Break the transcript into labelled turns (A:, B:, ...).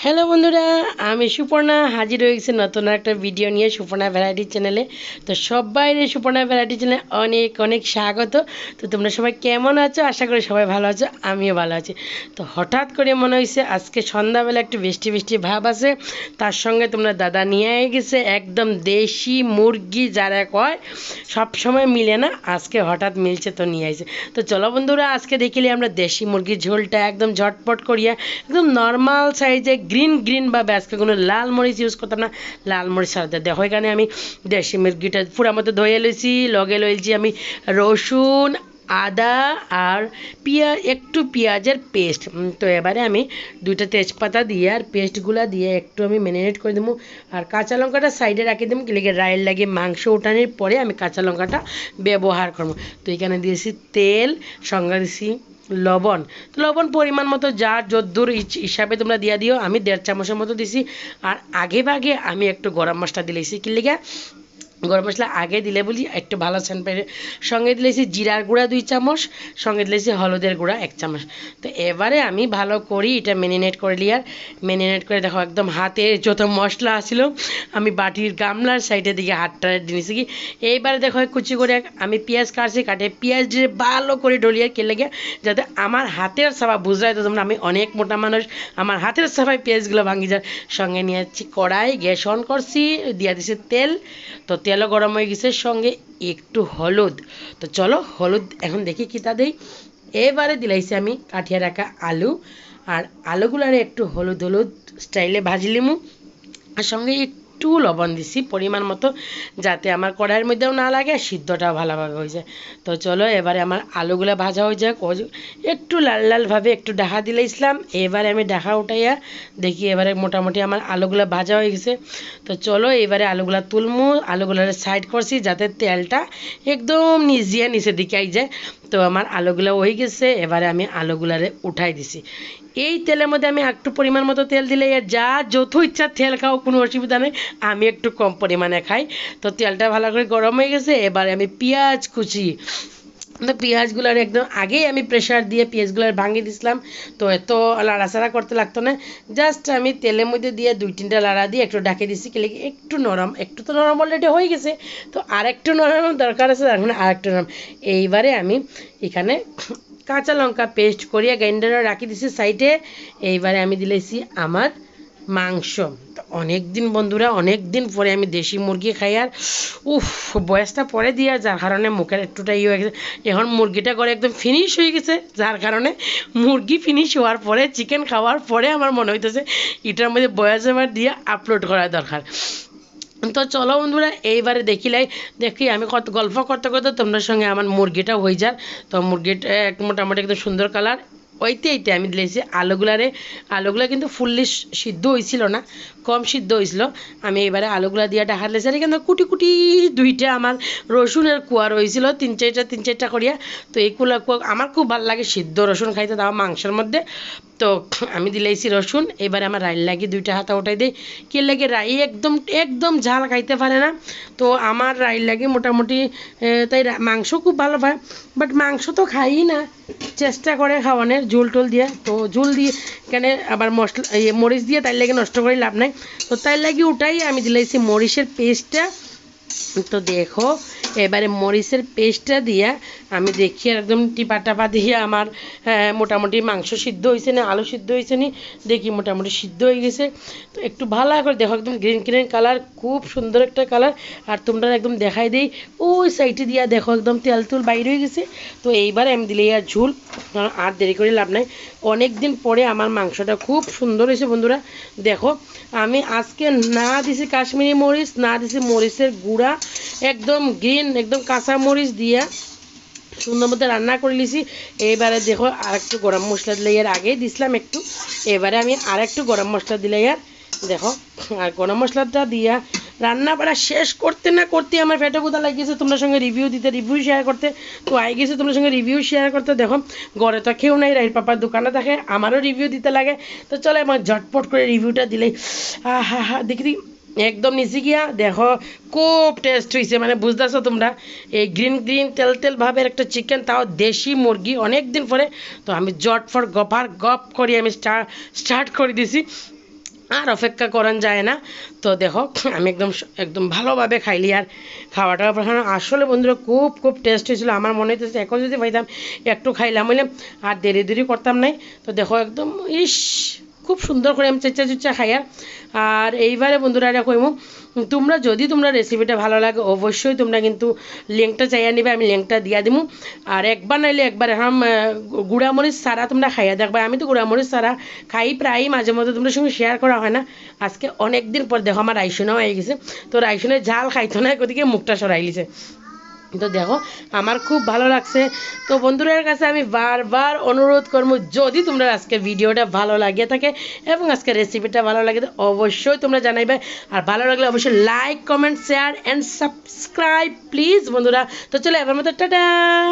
A: Hello বন্ধুরা, আমি সুপর্ণা হাজির হয়ে গেছি নতুন একটা ভিডিও নিয়ে সুপর্ণা ভ্যারাইটি চ্যানেলে। তো সবাই সুপর্ণা ভ্যারাইটি চ্যানেলে অনেক অনেক স্বাগত। তো তোমরা সবাই কেমন আছো? আশা করি সবাই ভালো আছো, আমিও ভালো আছি। তো হঠাৎ করে মনে হয়েছে আজকে সন্ধ্যাবেলা একটু বৃষ্টি বৃষ্টি ভাব আছে, তার সঙ্গে তোমরা দাদা নিয়ে গেছে একদম দেশি মুরগি, যারা কয় সব সময় মিলে না, আজকে হঠাৎ মিলছে তো নিয়ে আসছে। তো চলো বন্ধুরা, আজকে দেখিলে আমরা দেশি মুরগির ঝোলটা একদম ঝটপট করিয়া একদম নর্মাল সাইজে গ্রিন গ্রিন বা আজকে কোনো লাল মরিচ ইউজ করতাম না, লাল মরিচ ছাড়াতে দেখো। এখানে আমি দেশি মুরগিটা পুরা মতো ধুয়ে লইছি, লগে লইছি আমি রসুন, আদা আর একটু পেঁয়াজের পেস্ট। তো এবারে আমি দুইটা তেজপাতা দিয়ে আর পেস্টগুলা দিয়ে একটু আমি ম্যারিনেট করে দেবো। আর কাঁচা লঙ্কাটা সাইডে রাখি দেবো, লেগে রায়ের লাগে মাংস উঠানোর পরে আমি কাঁচা লঙ্কাটা ব্যবহার করবো। তো এখানে দিয়েছি তেল, সঙ্গে দিয়েছি লবণ। তো লবণ পরিমাণ মতো যা যদ্দূর হিসাবে তোমরা দিয়ে দিও। আমি 1.5 চামচের মতো দিছি। আর আগে ভাগে আমি একটু গরম মশলা দিলেছি, কি লেগে গরম মশলা আগে দিলে বলি একটু ভালো সেন্ট পেয়ে। সঙ্গে দিলেছি জিরার গুঁড়া 2 চামচ, সঙ্গে দিলেছি হলুদের গুঁড়া 1 চামচ। তো এবারে আমি ভালো করি এটা ম্যারিনেট করে নিই। আর ম্যারিনেট করে দেখো একদম হাতে যত মশলা আসছিল আমি বাটির গামলার সাইডের দিকে হাতটা দিয়েছি। কি এইবারে দেখো কুচি করে আমি পেঁয়াজ কাটছি, কাটে পেঁয়াজ দিয়ে ভালো করে ডলিয়ে কে লেগে যাতে আমার হাতের সাফা বুঝাই। তো তোমরা আমি অনেক মোটা মানুষ, আমার হাতের সাফায় পেঁয়াজগুলো ভাঙি যায়। সঙ্গে নিয়ে যাচ্ছি কড়াই, গ্যাস অন করছি, দিয়ে দিছি তেল। তো তেলও গরম হয়ে গেছে, সঙ্গে একটু হলুদ। তো চলো হলুদ এখন দেখি কী তা দেই। এবারে দিলাইছি আমি কাঠিয়া রাখা আলু, আর আলুগুলারে একটু হলুদ হলুদ স্টাইলে ভাজলিমু। আর সঙ্গে একটু লবণ দিছি পরিমাণ মতো, যাতে আমার কড়াইয়ের মধ্যেও না লাগে, সিদ্ধটাও ভালোভাবে হয়ে যায়। তো চলো এবারে আমার আলুগুলো ভাজা হয়ে যাক, একটু লাল লালভাবে একটু ডাহা দিলে ইসলাম। এবারে আমি ডাহা উঠাইয়া দেখি এবারে মোটামুটি আমার আলুগুলো ভাজা হয়ে গেছে। তো চলো এবারে আলুগুলা তুলমু, আলুগুলার সাইড করছি যাতে তেলটা একদম নিজিয়া নিচে দিকে আই যায়। তো আমার আলুগুলো হয়ে গেছে, এবারে আমি আলুগুলারে উঠাই দিছি। এই তেলের মধ্যে আমি একটু পরিমাণ মতো তেল দিলে যা যত ইচ্ছা তেল খাও, কোনো অসুবিধা নেই, আমি একটু কম পরিমাণে খাই। তো তেলটা ভালো করে গরম হয়ে গেছে, এবারে আমি পেঁয়াজ কুচি। তো পেঁয়াজগুলোর একদম আগেই আমি প্রেশার দিয়ে পেঁয়াজগুলোর ভাঙিয়ে দিয়েছিলাম। তো এত লাড়াচাড়া করতে লাগতো না, জাস্ট আমি তেলের মধ্যে দিয়ে 2-3টা লাড়া দিয়ে একটু ঢাকে দিচ্ছি, কেলে একটু নরম, একটু তো নরম অলরেডি হয়ে গেছে, তো আরেকটু নরম দরকার আছে, এখন আরেকটু নরম। এইবারে আমি এখানে কাঁচা লঙ্কা পেস্ট করিয়া গ্রাইন্ডারে রাখি দিছি সাইডে। এইবারে আমি দিলেছি আমার মাংস। তো অনেক দিন বন্ধুরা, অনেক দিন পরে আমি দেশি মুরগি খাই। আর উফ, বয়সটা পরে দিয়ে যার কারণে মুখের একটুটা ইয়ে হয়ে গেছে। এখন মুরগিটা করে একদম ফিনিশ হয়ে গেছে, যার কারণে মুরগি ফিনিশ হওয়ার পরে চিকেন খাওয়ার পরে আমার মনে হইতেছে এটার মধ্যে বয়স আমার দিয়ে আপলোড করা দরকার। তো চলো বন্ধুরা, এইবারে দেখি আমি কত গল্প করতে করতে তোমাদের সঙ্গে আমার মুরগিটা হয়ে যার। তো মুরগিটা মোটামুটি একদম সুন্দর কালার এইতে আমি দিয়েছি আলুগুলা কিন্তু ফুললি সিদ্ধ হয়েছিল না, কম সিদ্ধ হয়েছিল। আমি এবারে আলুগুলা দিয়ে ঢাকা দিয়েছি। আর এখানে কুটি কুটি 2টা আমার রসুনের কুয়া রয়েছিল, 3-4টা করিয়া। তো এই কুয়া আমার খুব ভালো লাগে সিদ্ধ রসুন খাইতে, তাও মাংসের মধ্যে। তো আমি দিলেছি রসুন। এবারে আমার রাইল লাগি 2টা হাতা উঠাই দিই, কে লাগে রাই একদম একদম ঝাল খাইতে পারে না। তো আমার রাইল লাগে মোটামুটি, তাই মাংস খুব ভালো পায়, বাট মাংস তো খাই না, চেষ্টা করে খাওয়ানোর ঝোল টোল দিয়ে। তো ঝোল দিয়ে এখানে আবার মশলা মরিচ দিয়ে তাই লাগে নষ্ট করে লাভ নাই। তো তাই লাগে উঠাই আমি দিলাইছি মরিচের পেস্টটা। তো দেখো এবারে মরিচের পেস্টটা দিয়া আমি দেখি একদম টিপা টাপা দিয়ে আমার মোটামুটি মাংস সিদ্ধ হয়েছে না, আলু সিদ্ধ হয়েছে নি, দেখি মোটামুটি সিদ্ধ হয়ে গেছে। তো একটু ভালো করে দেখো, একদম গ্রিন গ্রিন কালার, খুব সুন্দর একটা কালার। আর তোমরা একদম দেখাই দেই ওই সাইডে দিয়া দেখো একদম তেল তুল বাইর হয়ে গেছে। তো এইবার আমি দিলে আর ঝুল, কারণ আর দেরি করে লাভ নাই। অনেক দিন পরে আমার মাংসটা খুব সুন্দর হয়েছে বন্ধুরা। দেখো আমি আজকে না দিছি কাশ্মীরি মরিচ, না দিছি মরিচের গুঁড়া, একদম গ্রিন একদম কাঁচা মরিচ দিয়া সুন্দর মতো রান্না করে নিয়েছি। এবারে দেখো আরেকটু গরম মশলা দিলে এর আগেই দিছিলাম একটু, এবারে আমি আরেকটু গরম মশলা দিলে আর দেখো। আর গরম মশলাটা দিয়া রান্না বাড়া শেষ করতে না করতে আমার পেটে কোথা লাগিয়েছে তোমার সঙ্গে রিভিউ শেয়ার করতে। তো আই গেছে তোমার সঙ্গে রিভিউ শেয়ার করতে। দেখো ঘরে তো কেউ নাই, রাইর পাপার দোকানে থাকে, আমারও রিভিউ দিতে লাগে। তো চলো আমার ঝটপট করে রিভিউটা দিলেই হা দেখি একদম নিচে গিয়া দেখো খুব টেস্ট হয়েছে, মানে বুঝতেছো তোমরা, এই গ্রিন গ্রিন তেল তেল ভাবের একটা চিকেন, তাও দেশি মুরগি অনেক দিন পরে। তো আমি জটফট গপ করি আমি স্টার্ট করে দিছি। আর অপেক্ষা করান যায় না। তো দেখো আমি একদম একদম ভালোভাবে খাইলি, আর খাওয়াটা আসলে বন্ধুরা খুব খুব টেস্ট হয়েছিল। আমার মনে হইতেছে এখন যদি পাইতাম একটু খাইলাম হইলে আর দেরি দেরি করতাম নাই। তো দেখো একদম ইস খুব সুন্দর করে আমি চেঁচা চুচা খাই। আর এইবারে বন্ধুরা এটা কইমু, তোমরা রেসিপিটা ভালো লাগে অবশ্যই তোমরা কিন্তু লিঙ্কটা চাইয়া নিবে, আমি লিঙ্কটা দিয়া দিমু। আর একবার নাইলে একবার এখন গুঁড়ামরিচ ছাড়া তোমরা খাইয়া দেখবা। আমি তো গুঁড়ামরিচ ছাড়া খাই প্রায়ই, মাঝে মধ্যে তোমরা সঙ্গে শেয়ার করা হয় না। আজকে অনেক দিন পর দেখো আমার রাইসুনাও হয়ে গেছে। তো রাইসুনের ঝাল খাইতো না, ওদিকে মুখটা সরাই লিছে। তো দেখো আমার খুব ভালো লাগছে। তো বন্ধুদের কাছে আমি বারবার অনুরোধ করবো, যদি তোমরা আজকে ভিডিওটা ভালো লাগে থাকে এবং আজকে রেসিপিটা ভালো লাগে তো অবশ্যই তোমরা জানাইবে। আর ভালো লাগলে অবশ্যই like comment share and subscribe please বন্ধুরা। তো চলো এবার মতো টাটা।